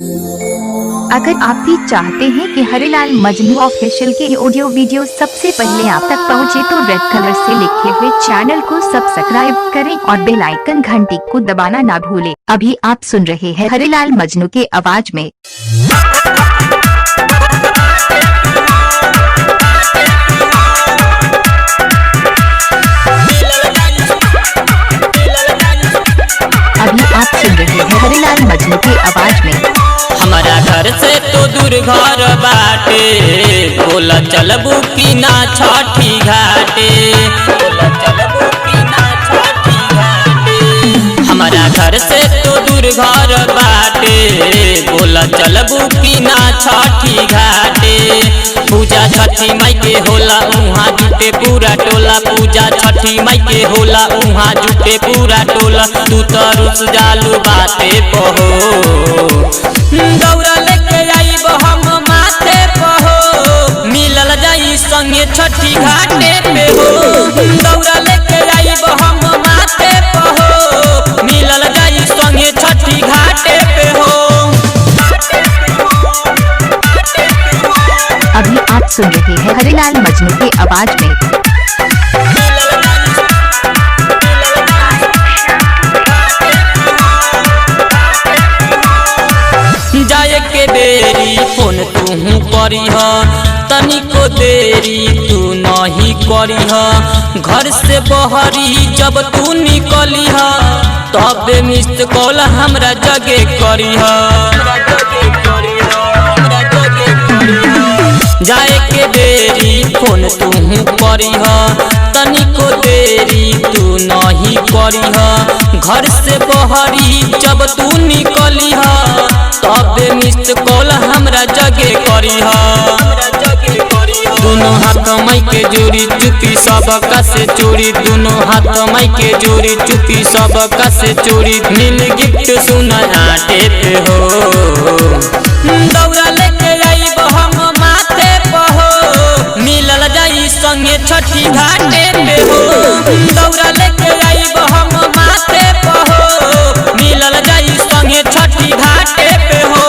अगर आप भी चाहते हैं कि हरिलाल मजनू ऑफिशियल के ऑडियो वीडियो सबसे पहले आप तक पहुंचे तो रेड कलर से लिखे हुए चैनल को सब्सक्राइब करें और बेल आइकन घंटी को दबाना ना भूलें। अभी आप सुन रहे हैं हरिलाल मजनू के आवाज में। अभी आप सुन रहे हैं हरिलाल मजनू की आवाज में। हमारा घर से तो दूर घर बाटे, बोला चलबू की ना छठी घाटे, बोला चलबू की ना छठी घाटे। हमारा घर से तो दूर घर बाटे, बोला चलबू की ना छठी घाटे। पूजा छठी माई के होला उहाँ जुटे पूरा टोला, पूजा छठी माई के होला उहाँ जुटे पूरा टोला। तू तो रुस जालू बाते पहो, दौरा लेके आईब हम माथे पहो, मिलल जाई संगे छठी घाटे पे हो। दौरा लेके आईब हम माथे पहो, मिलल जाई संगे छठी घाटे पे हो। अभी आप सुन रहे हैं हरिलाल मजनू की आवाज में। जाए के देरी फोन तू करीह, तनिको देरी तू नहीं करीह। घर से बहरी जब तू निकलीह, तब मिस कॉल हमरा जगे करीह। जाए के देरी फोन तू करीह, तनिको देरी तू नहीं करीह। घर से बहरी जब तू निकलीह, तब मिस कॉल हमरा जगे करीह। दोनों हाथ माई के जोड़ी चुपी सबका से चोरी, दोनों हाथ माई के जोड़ी चुपी सबका से चोरी। मिल गिफ्ट सुन आटे पे हो, दौरा लेके आईब हम माथे पहो, मिलल जाई संगे छठी घाटे पे हो। दौरा लेके आईब हम माथे पहो, मिलल जाई संगे छठी घाटे पे हो।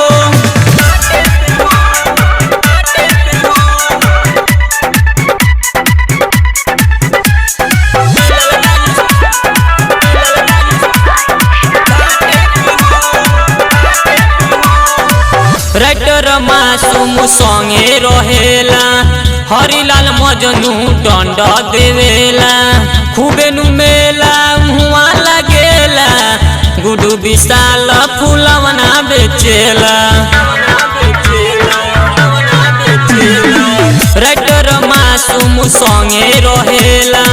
राइटर मासूम संगे रहेला, हरिलाल मजनू दंड देवेला। खूबे नु मेला हुआ लगेला, गुडू विशाल फूलवना बेचेला। राइटर मासूम संगे रहेला,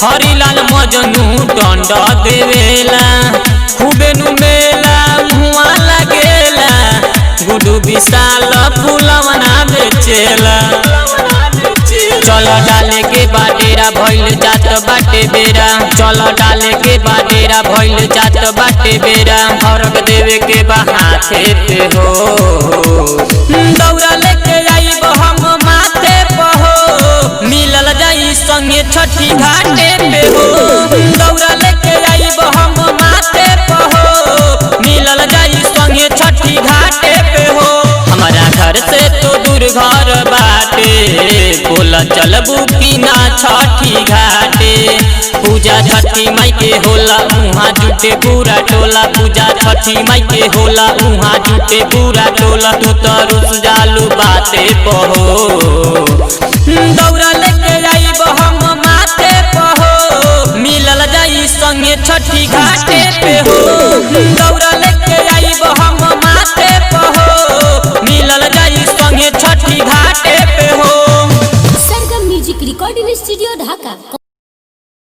हरिलाल मजनू दंड देवेला। खूबे नु मेला हुआ लगेला, गुडू विशाल फूलवना बेचेला। चल डाले के बाटेरा भइल जात बाटे बेरा, चल डाले के बाटेरा भइल जात बाटे बेरा। हरक देवे के हाथे पे हो, दौरा लेके आईब हम माथे पहो, मिलल जाई संगे छठी घाटे पे हो। दौरा लेके आईब हम माथे पहो, मिलल जाई संगे छठी घाटे पे हो। हमारा घर से तो दूर घर बाटे, बोला चलबू की ना छठी घाटे। पूजा छठी माई के होला उहाँ जुटे पूरा टोला, पूजा छठी माई के होला उहाँ जुटे पूरा टोला। तू तो रुस जालू बाते पहो, दौरा लेके आईब हम माथे पहो, मिलल जाई संगे छठी